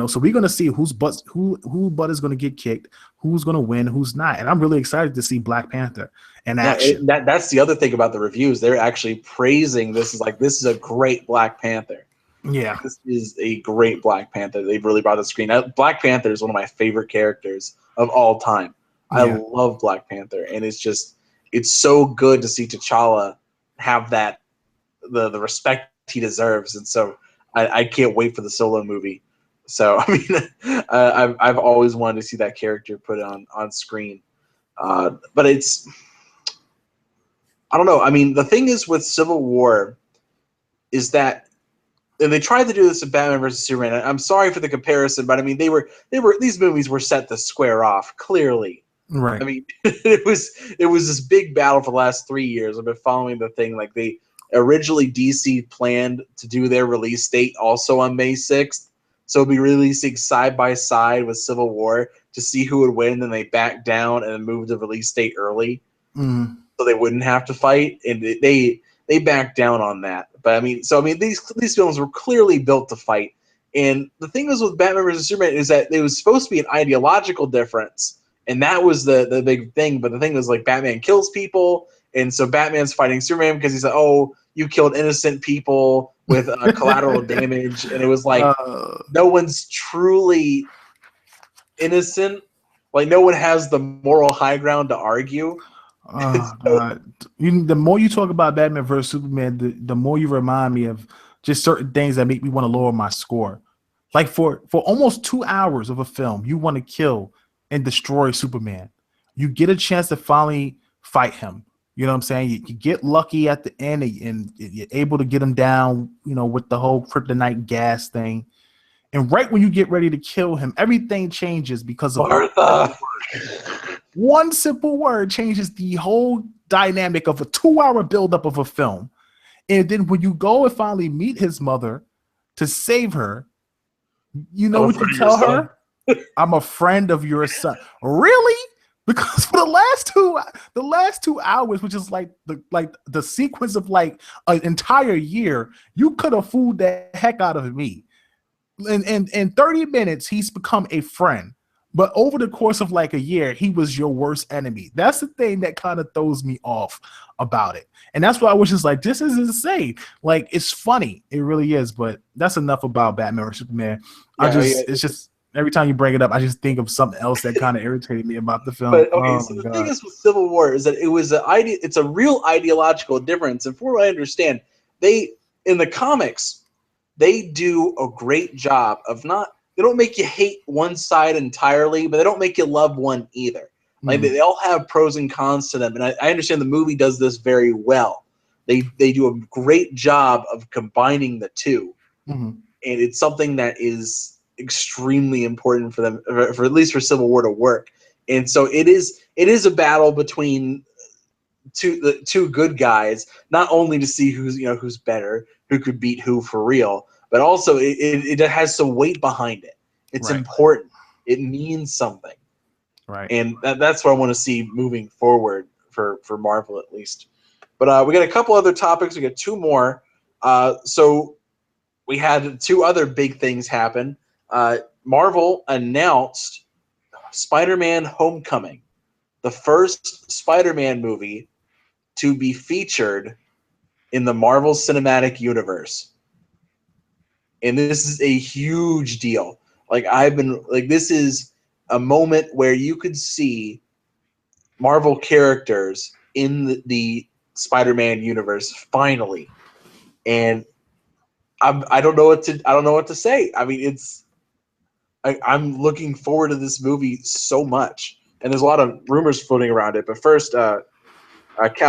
So we're going to see who butt is going to get kicked, who's going to win, who's not. And I'm really excited to see Black Panther in action. That's the other thing about the reviews. They're actually praising this is a great Black Panther. Yeah. This is a great Black Panther. They've really brought to the screen. Black Panther is one of my favorite characters of all time. I love Black Panther, and it's so good to see T'Challa have that the respect he deserves, and so I can't wait for the Solo movie. So I mean, I've always wanted to see that character put on screen, but I don't know. I mean, the thing is with Civil War is that. And they tried to do this with Batman versus Superman. I'm sorry for the comparison, but I mean these movies were set to square off clearly. Right. I mean, it was this big battle for the last 3 years. I've been following the thing. Like they originally DC planned to do their release date also on May 6th, so it'd be releasing side by side with Civil War to see who would win. Then they backed down and moved the release date early, so they wouldn't have to fight. And they backed down on that. But these films were clearly built to fight. And the thing is with Batman vs. Superman is that it was supposed to be an ideological difference, and that was the big thing. But the thing was, like, Batman kills people, and so Batman's fighting Superman because he's like, oh, you killed innocent people with collateral damage, and it was like no one's truly innocent. Like, no one has the moral high ground to argue. Oh, God. The more you talk about Batman versus Superman, the more you remind me of just certain things that make me want to lower my score. Like for almost 2 hours of a film, you want to kill and destroy Superman. You get a chance to finally fight him. You know what I'm saying? You get lucky at the end and you're able to get him down, with the whole kryptonite gas thing. And right when you get ready to kill him, everything changes because of Martha. One simple word changes the whole dynamic of a 2-hour buildup of a film. And then when you go and finally meet his mother to save her, you know what you tell her? I'm a friend of your son. Really? Because for the last 2 hours, which is like the sequence of like an entire year, you could have fooled the heck out of me. In 30 minutes, he's become a friend. But over the course of like a year, he was your worst enemy. That's the thing that kind of throws me off about it. And that's why I was just like, this is insane. Like, it's funny. It really is. But that's enough about Batman or Superman. It's just every time you bring it up, I just think of something else that kind of irritated me about the film. But okay, so the thing is with Civil War is that it's a real ideological difference. And from what I understand, in the comics, they do a great job of they don't make you hate one side entirely, but they don't make you love one either. Like they all have pros and cons to them, and I understand the movie does this very well. They do a great job of combining the two, and it's something that is extremely important for them, for at least for Civil War to work. And so it is a battle between the two good guys, not only to see who's better, who could beat who for real, but also it has some weight behind it. It's important. It means something. Right. And that's what I want to see moving forward for Marvel, at least. But we got a couple other topics. We got 2 more. So we had 2 other big things happen. Marvel announced Spider-Man Homecoming, the first Spider-Man movie to be featured in the Marvel Cinematic Universe. And this is a huge deal. This is a moment where you could see Marvel characters in the Spider-Man universe finally. and I don't know what to say. I mean, I'm looking forward to this movie so much, and there's a lot of rumors floating around it. But first, Cal,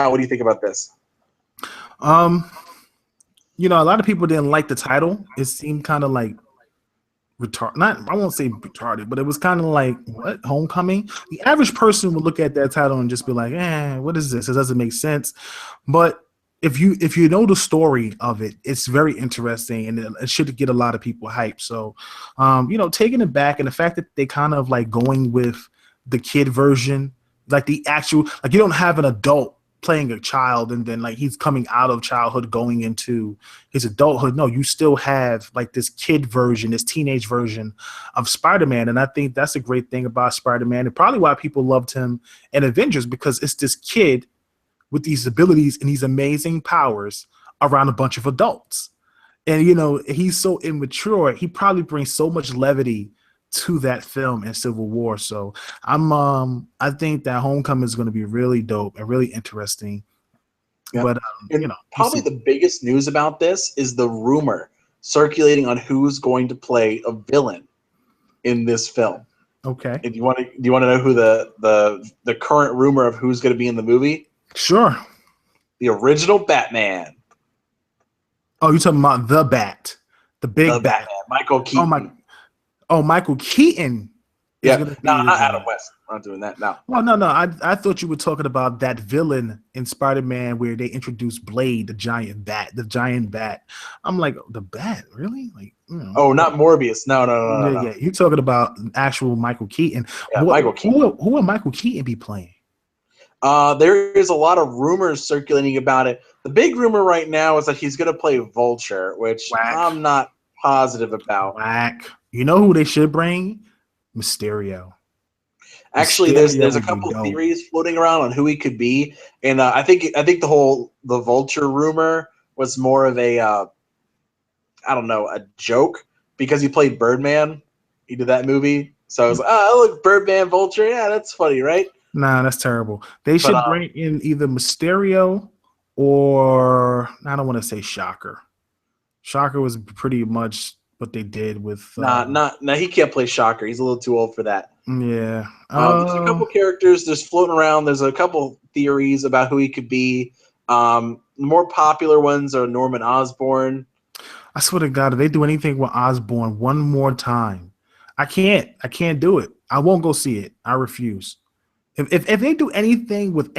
what do you think about this? Um, a lot of people didn't like the title. It seemed kind of like retarded. Not, I won't say retarded, but it was kind of like, what, Homecoming? The average person would look at that title and just be like, what is this? It doesn't make sense. But if you know the story of it, it's very interesting, and it should get a lot of people hyped. So, taking it back, and the fact that they kind of like going with the kid version, like the actual, like you don't have an adult playing a child and then like he's coming out of childhood going into his adulthood. No, you still have like this kid version, this teenage version of Spider-Man. And I think that's a great thing about Spider-Man, and probably why people loved him in Avengers, because it's this kid with these abilities and these amazing powers around a bunch of adults. And, he's so immature. He probably brings so much levity to that film in Civil War. So I think that Homecoming is going to be really dope and really interesting. Yeah. But probably the biggest news about this is the rumor circulating on who's going to play a villain in this film. Okay. Do you want to know who the current rumor of who's going to be in the movie? Sure. The original Batman. Oh, you're talking about the Bat, the big Bat, Batman, Michael Keaton. Michael Keaton. Yeah, no, not Adam West. I'm not doing that now. Well, no. I thought you were talking about that villain in Spider-Man where they introduced Blade, the giant bat. I'm like, the Bat, really? Like, Oh, not Morbius. No. Yeah. You're talking about actual Michael Keaton. Yeah, Michael Keaton. Who will Michael Keaton be playing? There is a lot of rumors circulating about it. The big rumor right now is that he's going to play Vulture, which I'm not positive about. You know who they should bring? Mysterio. Actually, there's a couple theories floating around on who he could be, and I think the Vulture rumor was more of a a joke, because he played Birdman. He did that movie, so I was like, look, Birdman, Vulture, yeah, that's funny, right? Nah, that's terrible. They should bring in either Mysterio or, I don't want to say Shocker. Shocker was pretty much what they did with. He can't play Shocker. He's a little too old for that. Yeah. There's a couple characters there's floating around. There's a couple theories about who he could be. The more popular ones are Norman Osborn. I swear to God, if they do anything with Osborn one more time, I can't do it. I won't go see it. I refuse. If they do anything with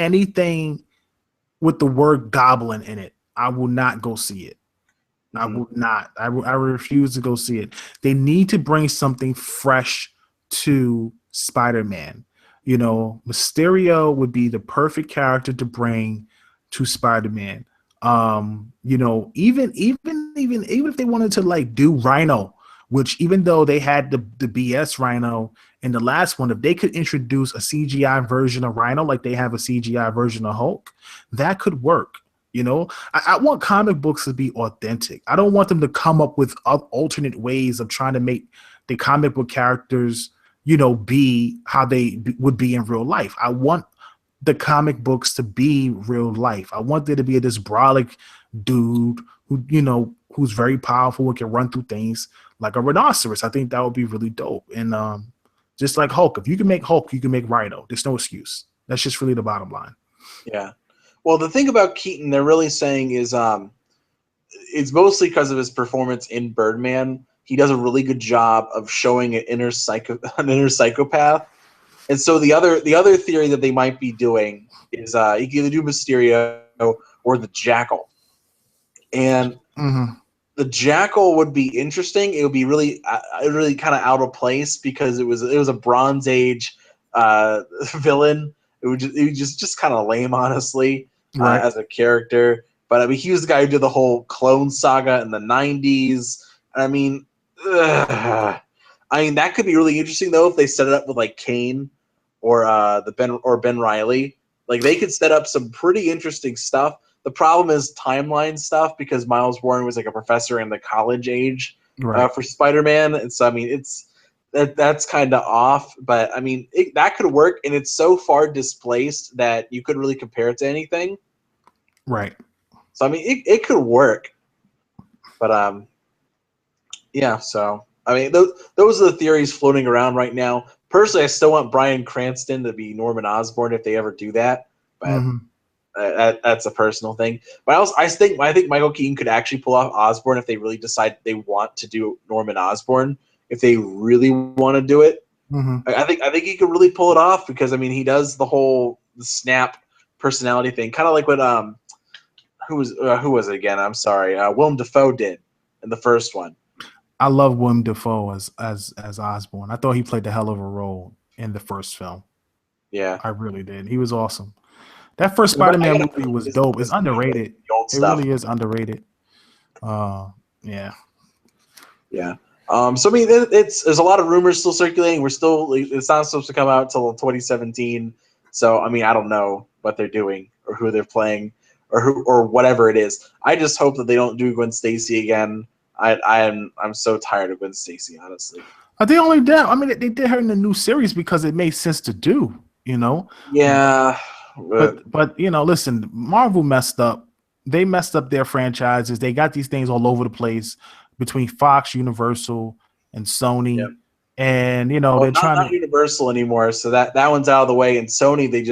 the word goblin in it, I will not go see it. I will not. I refuse to go see it. They need to bring something fresh to Spider-Man. Mysterio would be the perfect character to bring to Spider-Man. Even if they wanted to like do Rhino, which even though they had the BS Rhino in the last one, if they could introduce a CGI version of Rhino like they have a CGI version of Hulk, that could work. I want comic books to be authentic. I don't want them to come up with alternate ways of trying to make the comic book characters, be how they would be in real life. I want the comic books to be real life. I want there to be this brolic dude who, who's very powerful and can run through things like a rhinoceros. I think that would be really dope. And just like Hulk, if you can make Hulk, you can make Rhino. There's no excuse. That's just really the bottom line. Yeah. Well, the thing about Keaton, they're really saying is it's mostly because of his performance in Birdman. He does a really good job of showing an inner psychopath. And so the other theory that they might be doing is you can either do Mysterio or the Jackal. And the Jackal would be interesting. It would be really kind of out of place because it was a Bronze Age villain. It would just kind of lame, honestly, as a character. But I mean, he was the guy who did the whole Clone Saga in the '90s. I mean, that could be really interesting though if they set it up with like Kane or Ben Reilly. Like they could set up some pretty interesting stuff. The problem is timeline stuff because Miles Warren was like a professor in the college age for Spider-Man, and so I mean that's kind of off. But I mean that could work, and it's so far displaced that you couldn't really compare it to anything. Right. So I mean it could work. But yeah. So I mean, those are the theories floating around right now. Personally, I still want Bryan Cranston to be Norman Osborn if they ever do that. But that's a personal thing. But I think Michael Keaton could actually pull off Osborn if they really decide they want to do Norman Osborn. If they really want to do it, I think he could really pull it off because I mean he does the snap personality thing, kind of like what who was it again? I'm sorry, Willem Dafoe did in the first one. I love Willem Dafoe as Osborn. I thought he played the hell of a role in the first film. Yeah, I really did. He was awesome. That first Spider-Man movie was dope. It's underrated. It really is underrated. Yeah. Yeah. So I mean, there's a lot of rumors still circulating. It's not supposed to come out until 2017. So I mean, I don't know what they're doing or who they're playing or whatever it is. I just hope that they don't do Gwen Stacy again. I'm so tired of Gwen Stacy, honestly. They only did. I mean, they did her in the new series because it made sense to do. You know. Yeah. But you know, listen, Marvel messed up. They messed up their franchises. They got these things all over the place between Fox, Universal, and Sony. Yep. And you know, they're not Universal anymore. So that one's out of the way. And Sony, they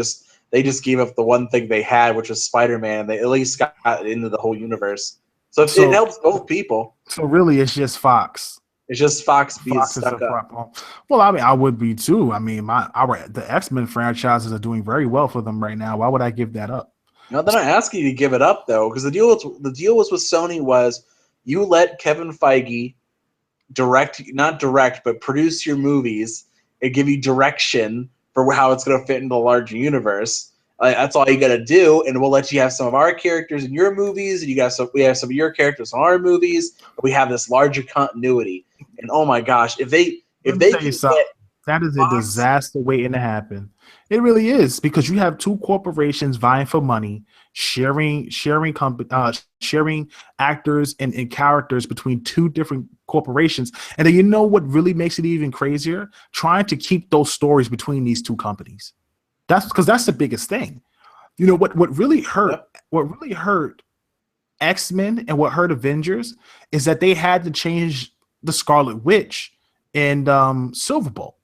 just gave up the one thing they had, which was Spider-Man. They at least got into the whole universe. So it helps both people. So really, it's just Fox. It's just Fox being stuck up. Well, I mean, I would be too. I mean, the X-Men franchises are doing very well for them right now. Why would I give that up? No, they're not asking you to give it up though, because the deal was with Sony was you let Kevin Feige not direct, but produce your movies and give you direction for how it's going to fit into the larger universe. That's all you got to do, and we'll let you have some of our characters in your movies, and we have some of your characters in our movies. We have this larger continuity. And oh my gosh, if they can that is a disaster waiting to happen. It really is, because you have two corporations vying for money, sharing actors and characters between two different corporations. And then you know what really makes it even crazier? Trying to keep those stories between these two companies. That's the biggest thing. You know what really hurt? Yep. What really hurt X-Men and what hurt Avengers is that they had to change the Scarlet Witch and Silverbolt.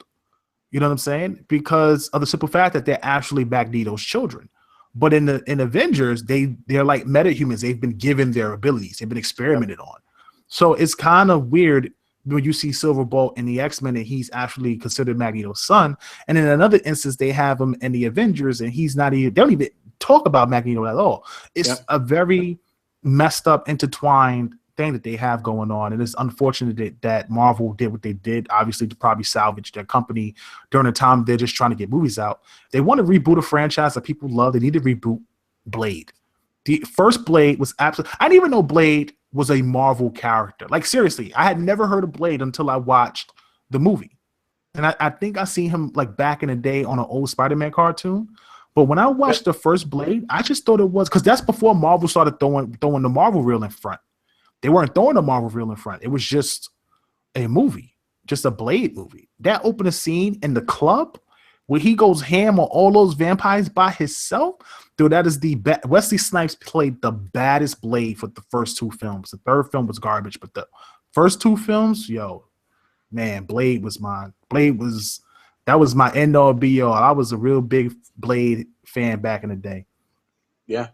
You know what I'm saying? Because of the simple fact that they're actually Magneto's children. But in Avengers, they're like metahumans. They've been given their abilities. They've been experimented on. So it's kind of weird when you see Silverbolt in the X-Men and he's actually considered Magneto's son. And in another instance, they have him in the Avengers and they don't even talk about Magneto at all. It's a very messed up, intertwined thing that they have going on. And it's unfortunate that Marvel did what they did, obviously, to probably salvage their company during the time they're just trying to get movies out. They want to reboot a franchise that people love. They need to reboot Blade. The first Blade was absolutely... I didn't even know Blade was a Marvel character. Like, seriously, I had never heard of Blade until I watched the movie. And I think I seen him like back in the day on an old Spider-Man cartoon. But when I watched the first Blade, I just thought it was... Because that's before Marvel started throwing the Marvel reel in front. They weren't throwing the Marvel reel in front. It was just a movie, just a Blade movie. That opening scene in the club where he goes ham on all those vampires by himself, dude, that is the best. Wesley Snipes played the baddest Blade for the first two films. The third film was garbage, but the first two films, man, Blade was mine. That was my end all be all. I was a real big Blade fan back in the day. Yeah.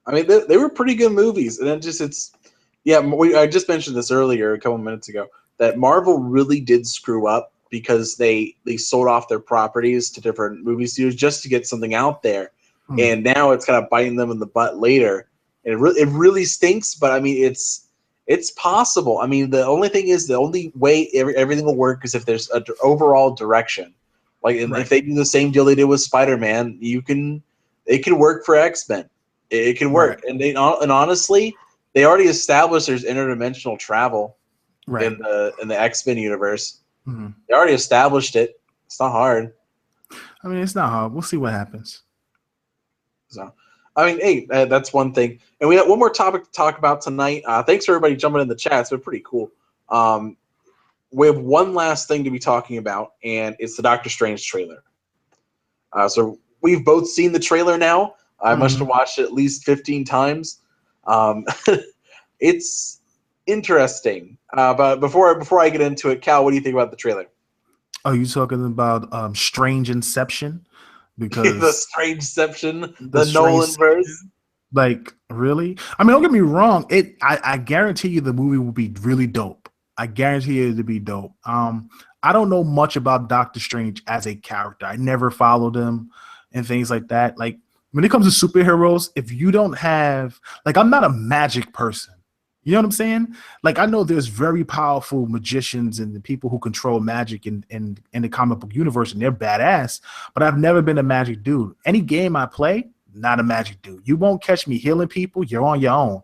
I mean, they were pretty good movies. And I just mentioned this earlier a couple minutes ago, that Marvel really did screw up because they sold off their properties to different movie studios just to get something out there. And now it's kind of biting them in the butt later. And it really stinks, but I mean, it's possible. I mean, the only thing is the only way everything will work is if there's an overall direction. Like if they do the same deal they did with Spider-Man, it can work for X-Men. It can work. Right. And honestly, they already established there's interdimensional travel in the X-Men universe. Mm-hmm. They already established it. It's not hard. I mean, it's not hard. We'll see what happens. So, I mean, hey, that's one thing. And we have one more topic to talk about tonight. Thanks for everybody jumping in the chat. It's been pretty cool. We have one last thing to be talking about, and it's the Doctor Strange trailer. So we've both seen the trailer now. I must have watched it at least 15 times. It's interesting. But before I get into it, Cal, what do you think about the trailer? Are you talking about Strange Inception? The Because Strangeception, the the Strange, Nolan verse. like, really? I mean, don't get me wrong. I guarantee you the movie will be really dope. I guarantee you it'll be dope. I don't know much about Doctor Strange as a character. I never followed him and things like that. Like, when it comes to superheroes, if you don't have, like, I'm not a magic person. You know what I'm saying? Like, I know there's very powerful magicians and the people who control magic in the comic book universe, and they're badass. But I've never been a magic dude. Any game I play, not a magic dude. You won't catch me healing people. You're on your own.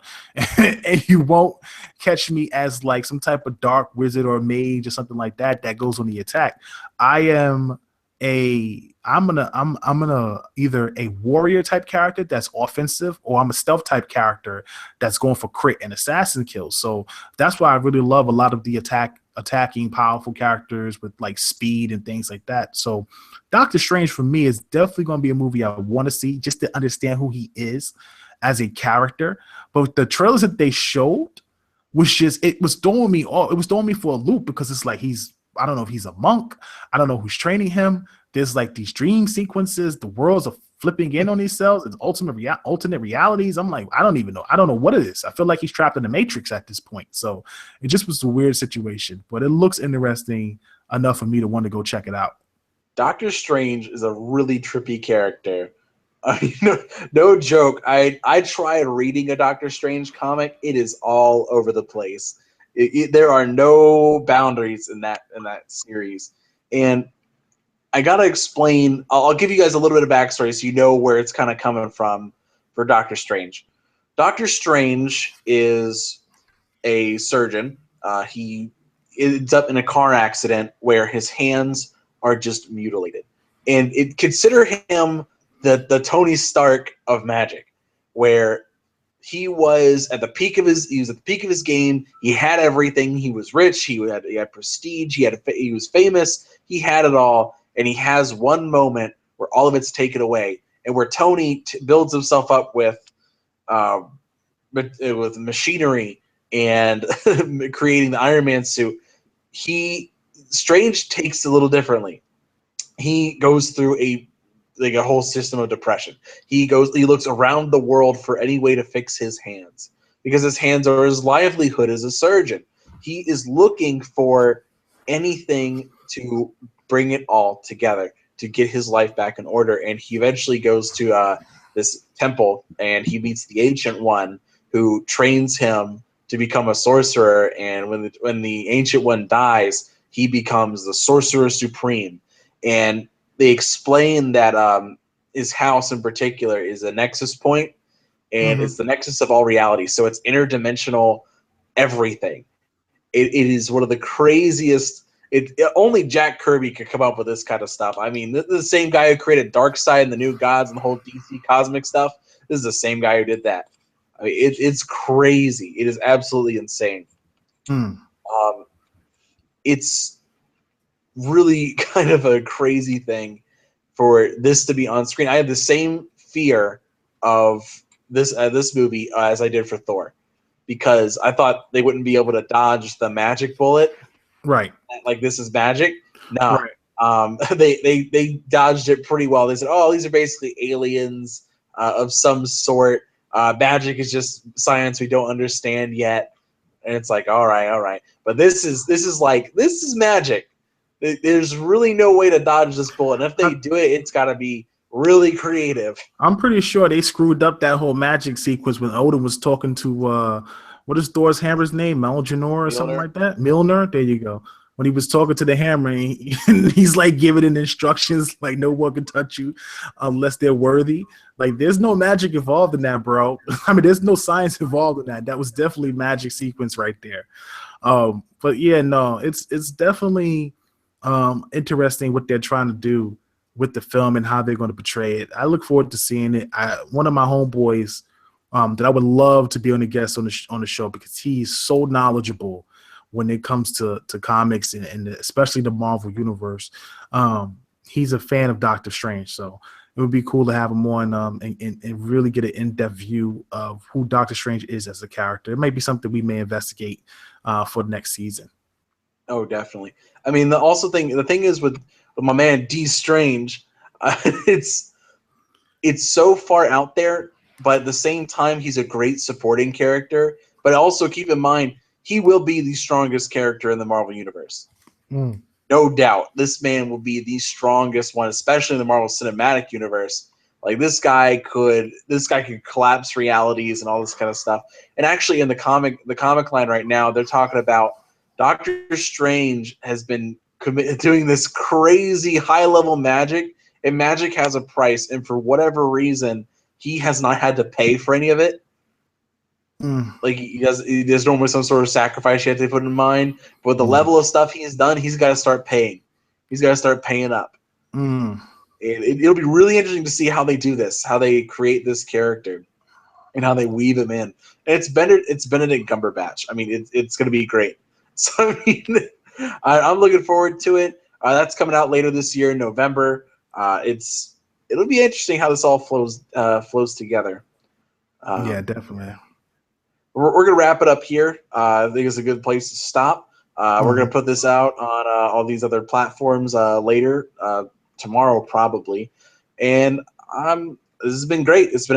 And you won't catch me as like some type of dark wizard or mage or something like that that goes on the attack. I am I'm gonna either a warrior type character that's offensive, or I'm a stealth type character that's going for crit and assassin kills. So that's why I really love a lot of the attacking powerful characters with like speed and things like that. So Doctor Strange for me is definitely going to be a movie I want to see just to understand who he is as a character. But the trailers that they showed was just, it was throwing me for a loop, because it's like I don't know if he's a monk. I don't know who's training him. There's like these dream sequences. The worlds are flipping in on these cells. It's alternate realities. I'm like, I don't even know. I don't know what it is. I feel like he's trapped in the Matrix at this point. So it just was a weird situation, but it looks interesting enough for me to want to go check it out. Doctor Strange is a really trippy character. No joke. I tried reading a Doctor Strange comic. It is all over the place. There are no boundaries in that series, and I gotta explain. I'll give you guys a little bit of backstory so you know where it's kind of coming from for Doctor Strange. Doctor Strange is a surgeon. He ends up in a car accident where his hands are just mutilated, and consider him the Tony Stark of magic, where he was at the peak of his game. He had everything. He was rich. He had prestige. He was famous. He had it all, and he has one moment where all of it's taken away, and where Tony builds himself up with machinery and creating the Iron Man suit. Strange takes it a little differently. He goes through a whole system of depression. He looks around the world for any way to fix his hands, because his hands are his livelihood as a surgeon. He is looking for anything to bring it all together, to get his life back in order. And he eventually goes to this temple, and he meets the Ancient One, who trains him to become a sorcerer. And when the Ancient One dies, he becomes the Sorcerer Supreme. And they explain that his house in particular is a nexus point, and it's the nexus of all reality. So it's interdimensional everything. It is one of the craziest. Only Jack Kirby could come up with this kind of stuff. I mean, the same guy who created Darkseid and the New Gods and the whole DC cosmic stuff, this is the same guy who did that. I mean, it's crazy. It is absolutely insane. It's really kind of a crazy thing for this to be on screen. I have the same fear of this movie as I did for Thor, because I thought they wouldn't be able to dodge the magic bullet. Right. Like, this is magic. No. Right. They dodged it pretty well. They said, "Oh, these are basically aliens of some sort. Magic is just science we don't understand yet." And it's like, all right. But this is magic. There's really no way to dodge this bullet. And if they do it, it's got to be really creative. I'm pretty sure they screwed up that whole magic sequence when Odin was talking to what is Thor's hammer's name? Milner or something like that? Milner? There you go. When he was talking to the hammer, and he's like giving it instructions like no one can touch you unless they're worthy. Like, there's no magic involved in that, bro. I mean, there's no science involved in that. That was definitely magic sequence right there. But yeah, no, it's definitely interesting what they're trying to do with the film and how they're going to portray it. I look forward to seeing it. One of my homeboys that I would love to be on a guest on the show, because he's so knowledgeable when it comes to comics and especially the Marvel universe. He's a fan of Doctor Strange, so it would be cool to have him on and really get an in-depth view of who Doctor Strange is as a character. It may be something we may investigate for the next season. Oh, definitely. I mean, the thing is with my man D Strange, it's so far out there, but at the same time, he's a great supporting character. But also keep in mind, he will be the strongest character in the Marvel Universe. Mm. No doubt. This man will be the strongest one, especially in the Marvel Cinematic Universe. Like this guy could collapse realities and all this kind of stuff. And actually in the comic line right now, they're talking about Doctor Strange has been doing this crazy high-level magic, and magic has a price, and for whatever reason, he has not had to pay for any of it. Like there's normally some sort of sacrifice you have to put in mind, but the level of stuff he's done, he's got to start paying. He's got to start paying up. It'll be really interesting to see how they do this, how they create this character, and how they weave him in. And it's Benedict Cumberbatch. I mean, it's going to be great. So I mean, I'm looking forward to it. That's coming out later this year in November. It'll be interesting how this all flows together. Yeah, definitely. We're going to wrap it up here. I think it's a good place to stop. We're going to put this out on all these other platforms later, tomorrow probably. And this has been great. It's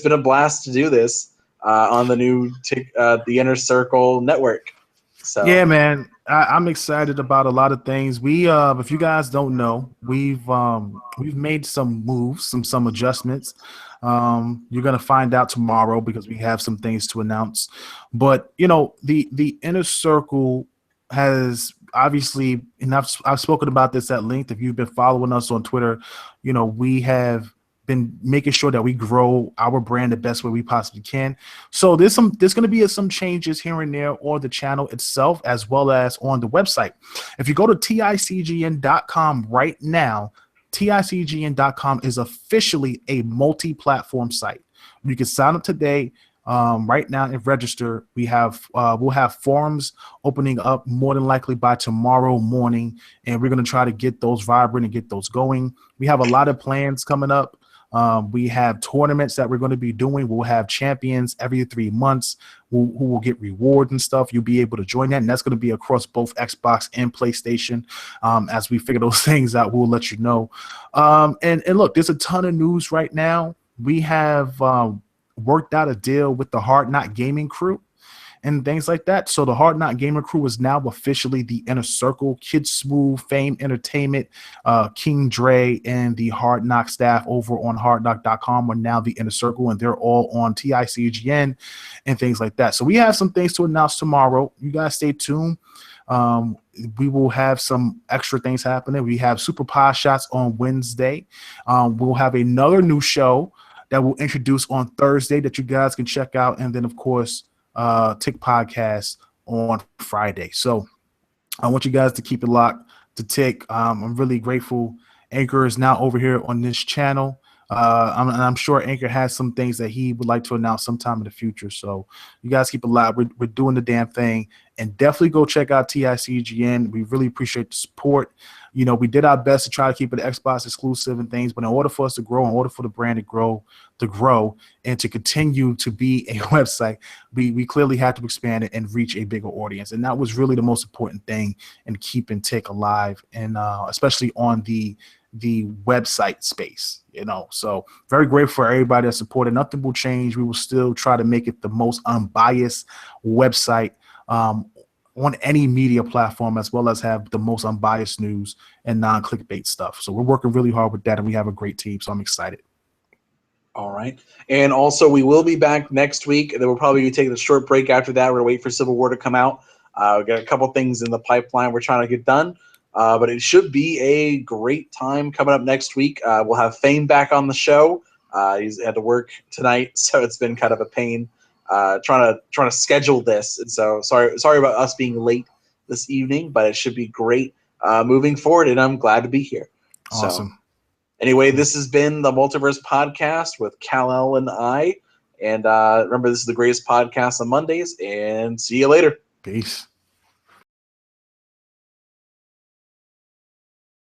been a blast to do this on the new the Inner Circle network. So yeah, man, I'm excited about a lot of things. We, if you guys don't know, we've made some moves, some adjustments. You're gonna find out tomorrow because we have some things to announce. But you know, the Inner Circle has obviously, and I've spoken about this at length. If you've been following us on Twitter, you know we have been making sure that we grow our brand the best way we possibly can. So there's going to be some changes here and there on the channel itself, as well as on the website. If you go to TiCGN.com right now, TiCGN.com is officially a multi-platform site. You can sign up today. Right now and register. We'll have forums opening up more than likely by tomorrow morning, and we're going to try to get those vibrant and get those going. We have a lot of plans coming up. We have tournaments that we're going to be doing. We'll have champions every 3 months who will get rewards and stuff. You'll be able to join that, and that's going to be across both Xbox and PlayStation. As we figure those things out, we'll let you know. And look, there's a ton of news right now. We have worked out a deal with the Hard Knock Gaming crew and things like that. So the Hard Knock Gamer crew is now officially the Inner Circle. Kid Smooth, Fame Entertainment, King Dre, and the Hard Knock staff over on hardknock.com are now the Inner Circle, and they're all on TiCGN and things like that. So we have some things to announce tomorrow. You guys stay tuned. We will have some extra things happening. We have Super Pod Shots on Wednesday. We'll have another new show that we'll introduce on Thursday that you guys can check out. And then, of course, TiC Podcast on Friday. So I want you guys to keep it locked to TiC. I'm really grateful. Anchor is now over here on this channel. I'm sure Anchor has some things that he would like to announce sometime in the future. So you guys keep it locked. We're doing the damn thing. And definitely go check out TiCGN. We really appreciate the support. You know, we did our best to try to keep it Xbox exclusive and things, but in order for us to grow, in order for the brand to grow, and to continue to be a website, we clearly had to expand it and reach a bigger audience. And that was really the most important thing in keeping TiC alive, and especially on the website space, you know. So very grateful for everybody that supported. Nothing will change. We will still try to make it the most unbiased website on any media platform, as well as have the most unbiased news and non-clickbait stuff. So we're working really hard with that, and we have a great team, so I'm excited. All right. And also, we will be back next week, and then we'll probably be taking a short break after that. We're going to wait for Civil War to come out. We've got a couple things in the pipeline we're trying to get done, but it should be a great time coming up next week. We'll have Fame back on the show. He's had to work tonight, so it's been kind of a pain trying to schedule this. And so sorry about us being late this evening, but it should be great moving forward, and I'm glad to be here. Awesome. So, anyway, this has been the Multiverse Podcast with Kal and I. And remember, this is the greatest podcast on Mondays, and see you later. Peace.